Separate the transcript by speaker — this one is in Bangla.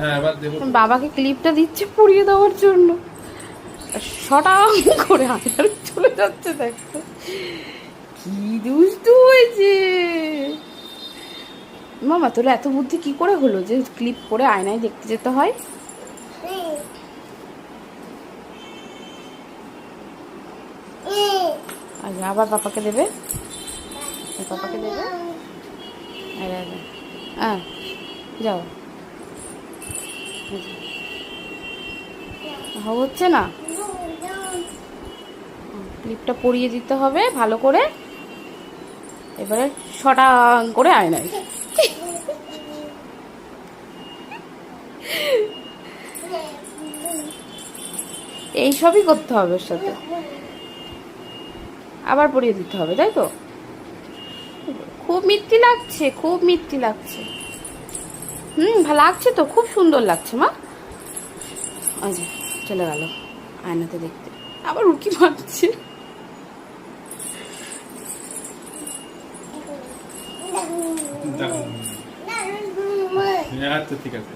Speaker 1: হ্যাঁ এবার দেবো।
Speaker 2: বাবাকে ক্লিপটা দিচ্ছে পরিয়ে দেওয়ার জন্য, শটাং করে আয়নার চলে যাচ্ছে। দেখো কি দুষ্টু হয়েছে। মামা তোর এত বুদ্ধি কি করে হলো যে ক্লিপ করে আয়নায় দেখতে যেতে হয়? আচ্ছা আবার পাপাকে দেবে, পাপাকে দেবে। হ্যাঁ যাও, হচ্ছে না, ক্লিপটা পরিয়ে দিতে হবে ভালো করে। এবারে শটাং করে আয়নায়। এইসবই করতে হবে ওর সাথে, আবার পরিয়ে দিতে হবে, তাই তো? খুব মিষ্টি লাগছে, খুব মিষ্টি লাগছে। ভালো লাগছে তো, খুব সুন্দর লাগছে মা। আচ্ছা চলে গেল আয়নাতে দেখতে, আবার উকি মারছে।
Speaker 1: আচ্ছা ঠিক আছে।